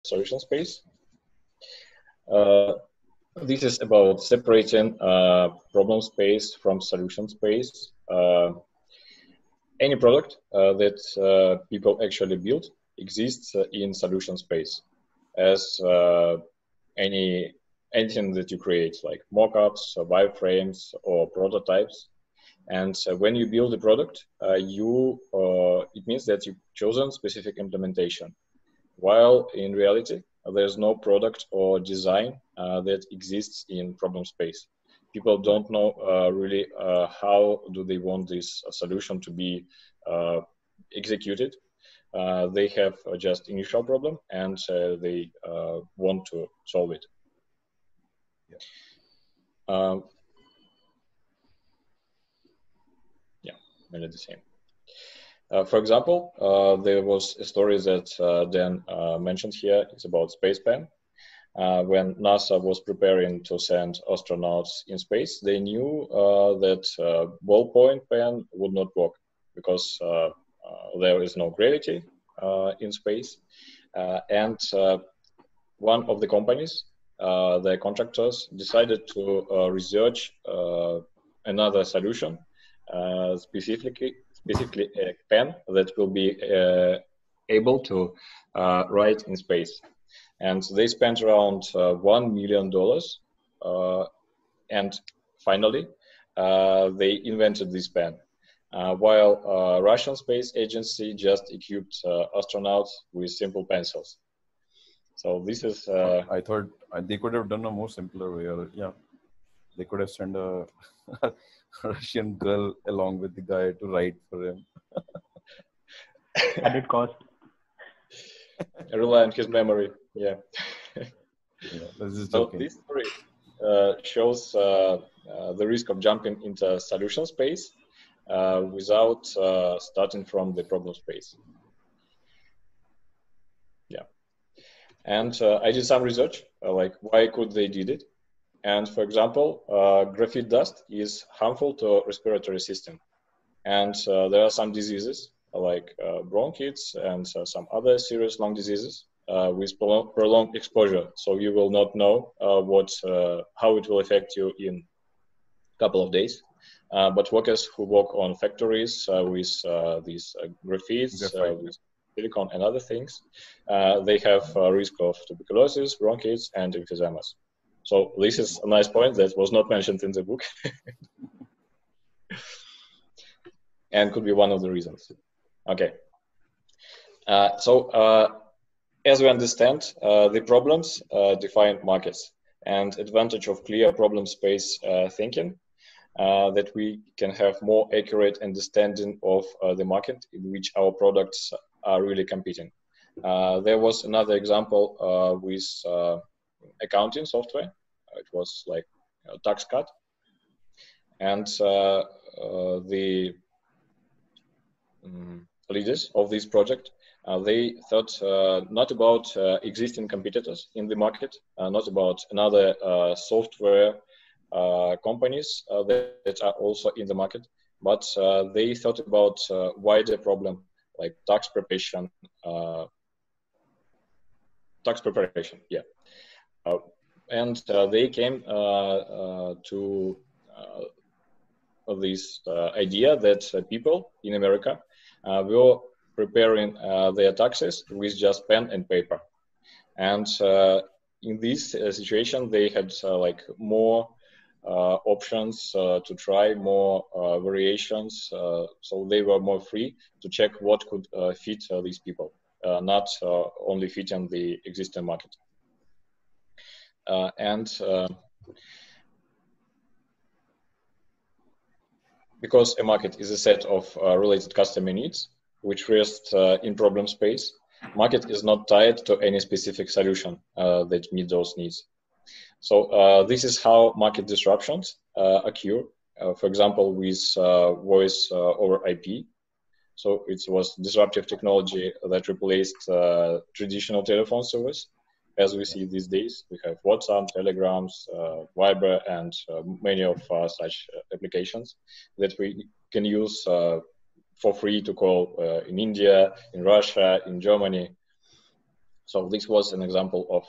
solution space. This is about separating problem space from solution space. Any product that people actually build exists in solution space, as anything that you create, like mockups, wireframes, or prototypes. And when you build a product, it means that you've chosen specific implementation, while in reality, there's no product or design that exists in problem space. People don't know really how do they want this solution to be executed. They have just initial problem and they want to solve it. Yeah. Mainly the same. For example, there was a story that Dan mentioned here. It's about spacepan. When NASA was preparing to send astronauts in space, they knew that ballpoint pen would not work because there is no gravity in space. And one of the companies, the contractors, decided to research another solution, specifically a pen that will be able to write in space. And they spent around $1 million. And finally, they invented this pen. While Russian space agency just equipped astronauts with simple pencils. So this is... I thought they could have done a more simpler way. Or, yeah, they could have sent a Russian girl along with the guy to write for him. At it cost. Rely on his memory. Yeah. So this story shows the risk of jumping into solution space without starting from the problem space. Yeah. And I did some research, like why could they did it? And for example, graphite dust is harmful to respiratory system. And there are some diseases like bronchitis and some other serious lung diseases with prolonged exposure. So you will not know how it will affect you in a couple of days. But workers who work on factories with these graphites, with silicon and other things, they have a risk of tuberculosis, bronchitis, and emphysemas. So this is a nice point that was not mentioned in the book. And could be one of the reasons. Okay. As we understand, the problems define markets, and advantage of clear problem space thinking, that we can have more accurate understanding of the market in which our products are really competing. There was another example with accounting software. It was like a tax cut, and the leaders of this project, they thought not about existing competitors in the market, not about another software companies that are also in the market, but they thought about wider problem like tax preparation. Yeah. And they came to this idea that people in America were preparing their taxes with just pen and paper. And in this situation, they had like more options to try, more variations. So they were more free to check what could fit these people, not only fit in the existing market. Because a market is a set of related customer needs, which rest in problem space, market is not tied to any specific solution that meets those needs. So this is how market disruptions occur, for example, with voice over IP. So it was disruptive technology that replaced traditional telephone service. As we see these days, we have WhatsApp, Telegrams, Viber, and many of such applications that we can use for free to call in India, in Russia, in Germany. So this was an example of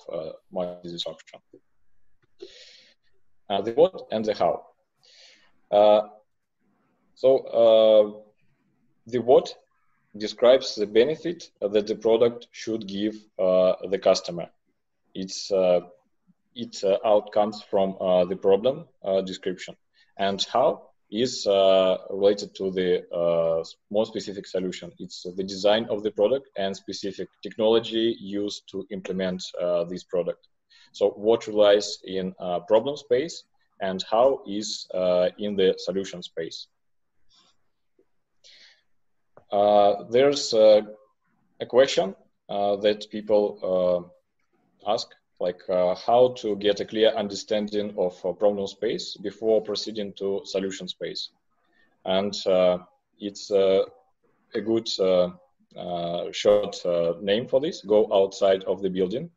multi-disruption. The what and the how. The what describes the benefit that the product should give the customer. Its outcomes from the problem description, and how is related to the more specific solution. It's the design of the product and specific technology used to implement this product. So what relies in problem space and how is in the solution space. There's a question that people ask, like how to get a clear understanding of problem space before proceeding to solution space. And it's a good short name for this, go outside of the building,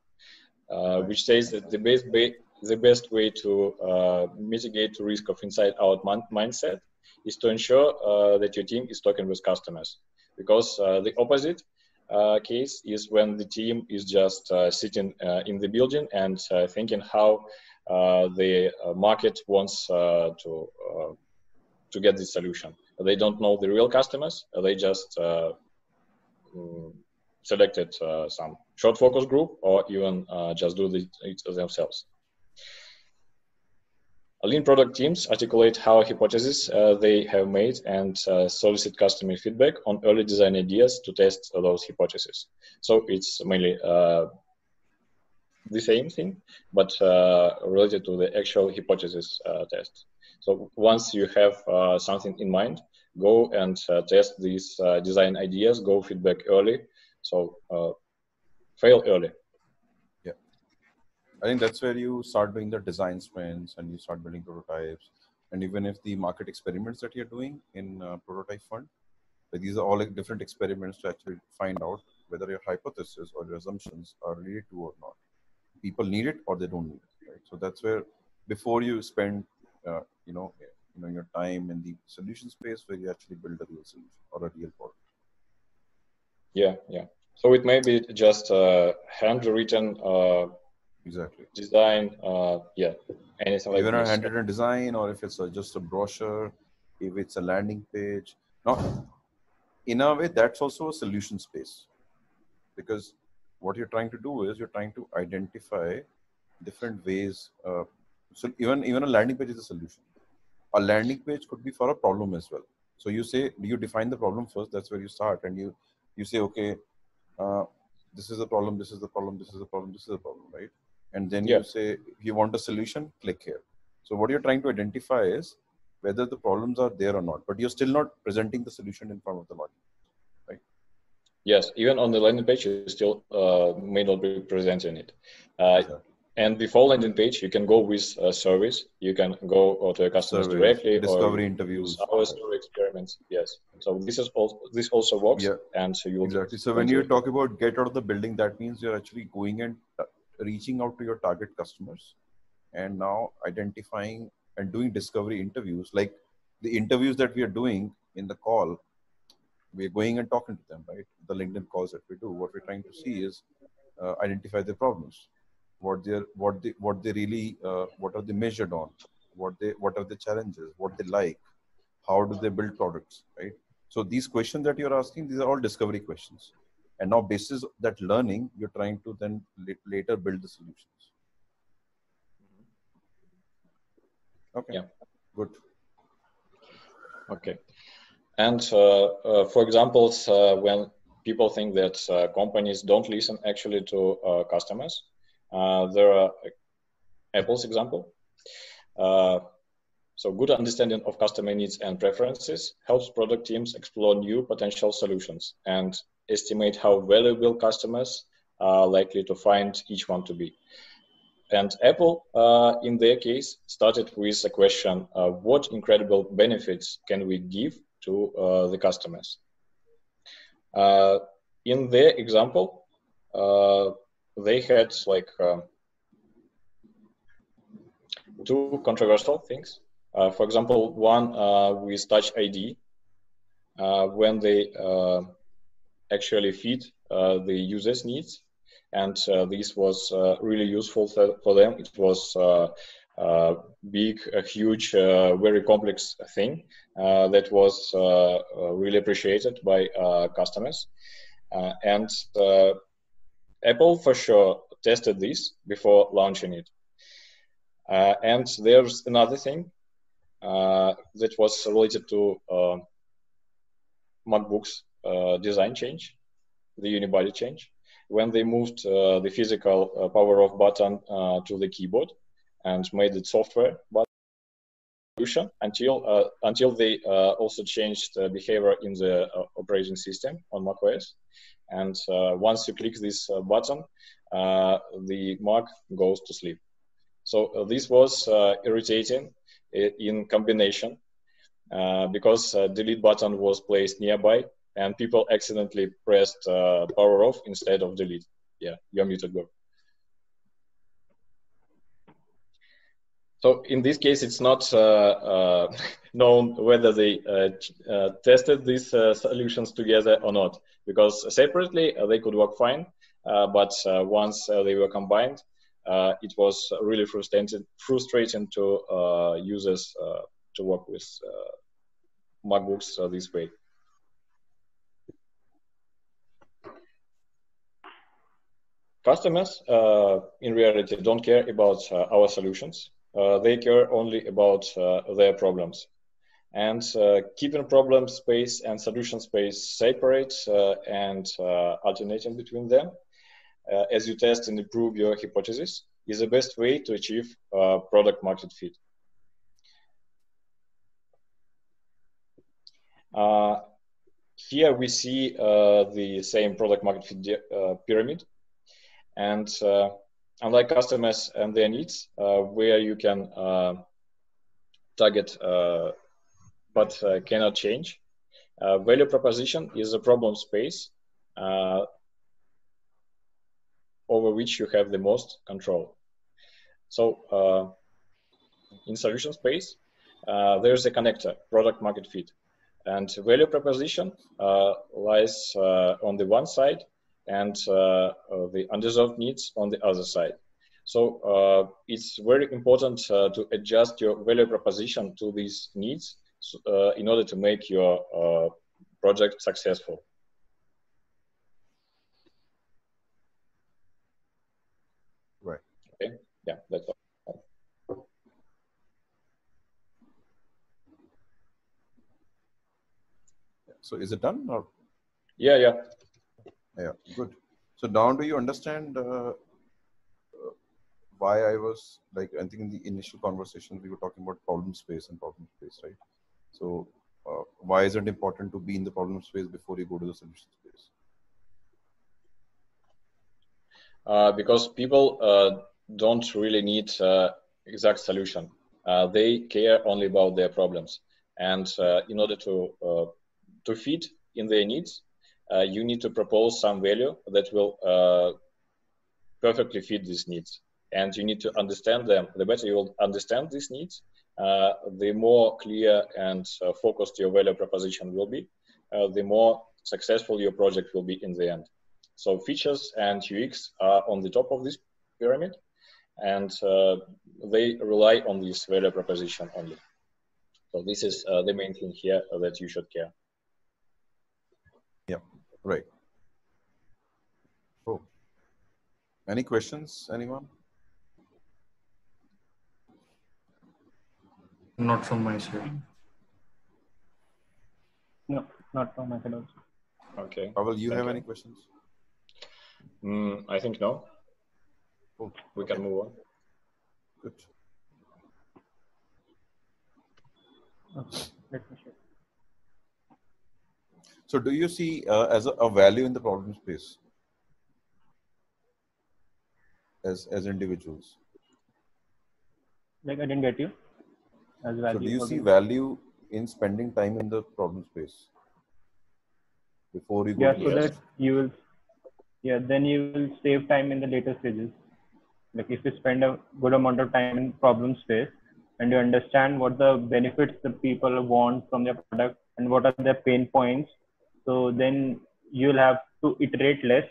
which says that the best way to mitigate the risk of inside-out mindset is to ensure that your team is talking with customers. Because the opposite case is when the team is just sitting in the building and thinking how the market wants to get this solution. They don't know the real customers. They just selected some short focus group or even just do it themselves. Lean product teams articulate how hypotheses they have made and solicit customer feedback on early design ideas to test those hypotheses. So it's mainly the same thing, but related to the actual hypothesis test. So once you have something in mind, go and test these design ideas, go feedback early. So fail early. Yeah. I think that's where you start doing the design sprints and you start building prototypes. And even if the market experiments that you're doing in prototype fund, like these are all like different experiments to actually find out whether your hypothesis or your assumptions are related to or not. People need it or they don't need it, right? So that's where before you spend, your time in the solution space where you actually build a real solution or a real product. Yeah. So it may be just handwritten exactly design, anything like even this. A handwritten design, or if it's just a brochure, if it's a landing page. Now, in a way, that's also a solution space, because what you're trying to do is you're trying to identify different ways. So even a landing page is a solution. A landing page could be for a problem as well. So you say, you define the problem first. That's where you start, and you say, okay, this is the problem, this is the problem, this is the problem, this is the problem, right? And then you say, if you want a solution, click here. So what you're trying to identify is whether the problems are there or not, but you're still not presenting the solution in front of the audience, right? Yes, even on the landing page, you still may not be presenting it. Exactly. And before landing page, you can go with a service. You can go to your customers directly, discovery or interviews, our story experiments. Yes. So this also works. Yeah. And so you exactly. So when you talk about get out of the building, that means you're actually going and reaching out to your target customers, and now identifying and doing discovery interviews, like the interviews that we are doing in the call. We're going and talking to them, right? The LinkedIn calls that we do. What we're trying to see is identify their problems. What they really what are they measured on, what are the challenges, what they like, how do they build products, right? So these questions that you're asking, these are all discovery questions, and now basis that learning, you're trying to then later build the solutions. Okay. Yeah. Good. Okay. And for example, when people think that companies don't listen actually to customers, there are Apple's example. So good understanding of customer needs and preferences helps product teams explore new potential solutions and estimate how valuable customers are likely to find each one to be. And Apple, in their case, started with a question, what incredible benefits can we give to the customers? In their example, they had like two controversial things. For example, one with Touch ID, when they actually feed the user's needs, and this was really useful for them. It was big, a huge, very complex thing that was really appreciated by customers. And Apple for sure tested this before launching it. And there's another thing that was related to MacBook's design change, the unibody change, when they moved the physical power off button to the keyboard and made it software button solution until they also changed behavior in the operating system on macOS. And once you click this button, the Mac goes to sleep. So this was irritating in combination because delete button was placed nearby and people accidentally pressed power off instead of delete. Yeah, you're muted, go. So in this case, it's not known whether they tested these solutions together or not, because separately they could work fine, but once they were combined, it was really frustrating to users to work with MacBooks this way. Customers, in reality, don't care about our solutions. They care only about their problems. And keeping problem space and solution space separate and alternating between them as you test and improve your hypothesis is the best way to achieve product market fit. Here we see the same product market fit pyramid. And unlike customers and their needs, where you can target but cannot change, value proposition is a problem space over which you have the most control. So in solution space, there's a connector, product market fit. And value proposition lies on the one side and the unresolved needs on the other side. So it's very important to adjust your value proposition to these needs in order to make your project successful. Right. Okay. Yeah, that's all. So is it done or? Yeah. Yeah, good. So now do you understand why I was like, I think in the initial conversation, we were talking about problem space and problem space, right? So why is it important to be in the problem space before you go to the solution space? Because people don't really need exact solution. They care only about their problems. And in order to fit in their needs, you need to propose some value that will perfectly fit these needs. And you need to understand them. The better you will understand these needs, the more clear and focused your value proposition will be, the more successful your project will be in the end. So features and UX are on the top of this pyramid, and they rely on this value proposition only. So this is the main thing here that you should care. Yeah, right. Oh. Any questions, anyone? Not from my side. No, not from my side also. Okay. Pavel, you have any questions? I think no. Oh, we can move on. Good. Okay, let me check. So do you see as a value in the problem space as individuals? Like, I didn't get you. As value. So do you see value in spending time in the problem space before you go to so the that you will, then you will save time in the later stages. Like if you spend a good amount of time in problem space and you understand what the benefits the people want from their product and what are their pain points, so then you'll have to iterate less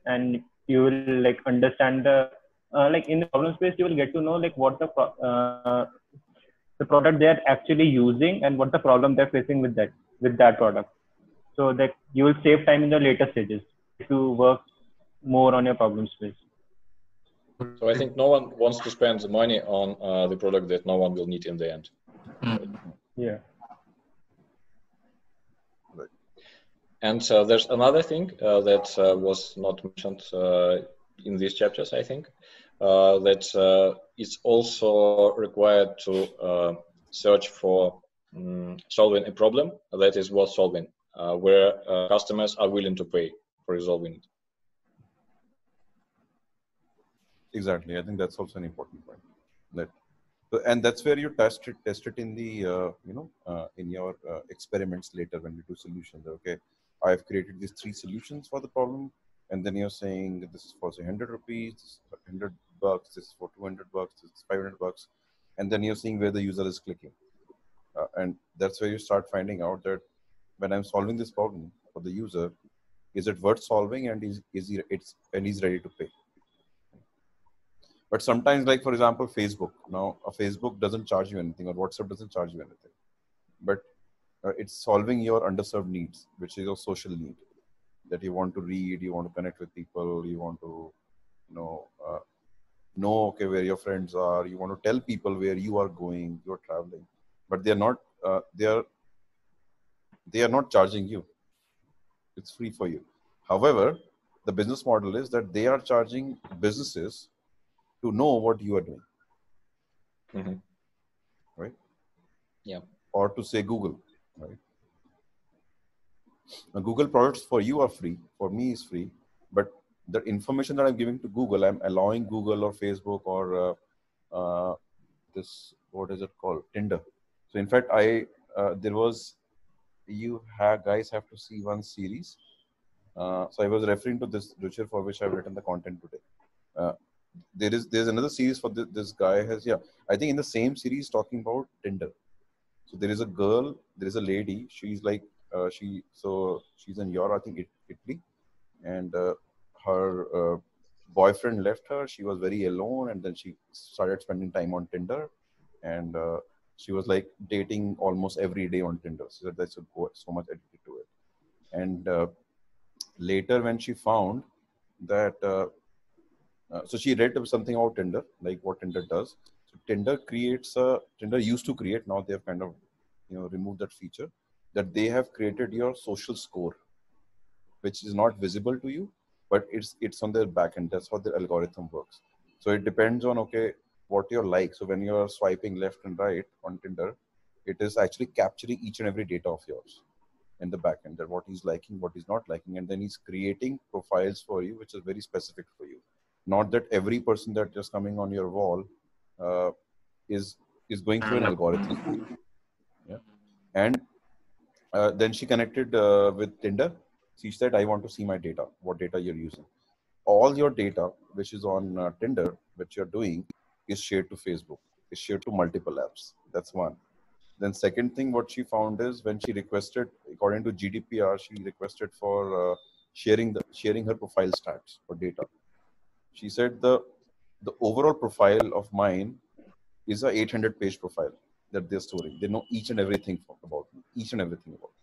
and you will like understand the like in the problem space, you will get to know like what the product they are actually using and what the problem they're facing with that product. So that you will save time in the later stages to work more on your problem space. So I think no one wants to spend the money on the product that no one will need in the end. Yeah. And there's another thing that was not mentioned in these chapters, I think, that it's also required to search for solving a problem that is worth solving, where customers are willing to pay for resolving it. Exactly. I think that's also an important point. And that's where you test it in the in your experiments later when you do solutions. Okay, I've created these 3 solutions for the problem, and then you're saying that this is for say 100 rupees, this is for $100, this is for $200, this is $500, and then you're seeing where the user is clicking, and that's where you start finding out that when I'm solving this problem for the user, is it worth solving, and he's ready to pay. But sometimes, like for example, Facebook. Now, Facebook doesn't charge you anything, or WhatsApp doesn't charge you anything. But it's solving your underserved needs, which is your social need. That you want to read, you want to connect with people, you want to, know okay where your friends are. You want to tell people where you are going, you're traveling. But they are not charging you. It's free for you. However, the business model is that they are charging businesses to know what you are doing. Right? Yeah. Or to say Google, right? Now, Google products for you are free, for me is free, but the information that I'm giving to Google, I'm allowing Google or Facebook or this, what is it called? Tinder. So in fact, guys have to see one series. So I was referring to this, Ruchir, for which I've written the content today. There's another series for this guy has, I think in the same series talking about Tinder. So there is a girl, there is a lady, she's like, she's in Europe, I think Italy, and her boyfriend left her. She was very alone, and then she started spending time on Tinder, and she was like dating almost every day on Tinder. She said that's so much addicted to it. And later when she found that, so she read something about Tinder, like what Tinder does. So Tinder used to create, now they have kind of, removed that feature, that they have created your social score, which is not visible to you, but it's on their backend. That's how their algorithm works. So it depends on, okay, what you're like. So when you're swiping left and right on Tinder, it is actually capturing each and every data of yours in the backend, that what he's liking, what he's not liking, and then he's creating profiles for you, which is very specific for you. Not that every person that is coming on your wall is going through an algorithm. Yeah, and then she connected with Tinder. She said, I want to see my data, what data you're using. All your data, which is on Tinder, which you're doing, is shared to Facebook, is shared to multiple apps. That's one. Then second thing, what she found is when she requested, according to GDPR, she requested for sharing her profile stats or data. She said the overall profile of mine is a 800-page profile that they're storing. They know each and everything about me, each and everything about me.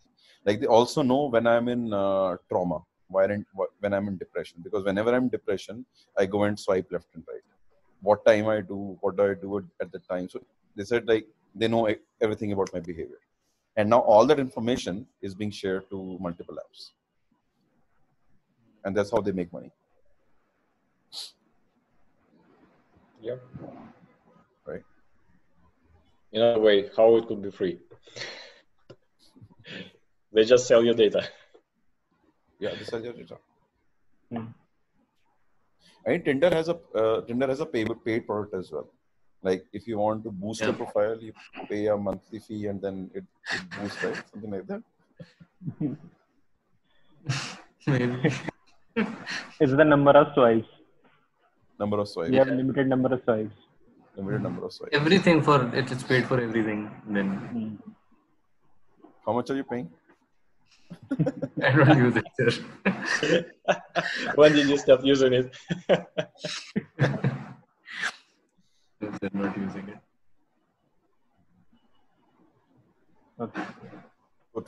Like they also know when I'm in trauma, when I'm in depression, because whenever I'm in depression, I go and swipe left and right. What time I do, what do I do at the time. So they said like they know everything about my behavior. And now all that information is being shared to multiple apps. And that's how they make money. Yeah. Right. In a way, how it could be free? They just sell your data. Yeah, they sell your data. I think Tinder has a paid product as well. Like if you want to boost your profile, you pay a monthly fee and then it boosts, right? Something like that. Maybe. It's the number of swipes. Number of swipes. You have limited number of swipes. Limited number of swipes. Everything for it's paid for everything. Then how much are you paying? I don't use it, sir. When did you stop using it? They're not using it. Okay. Good.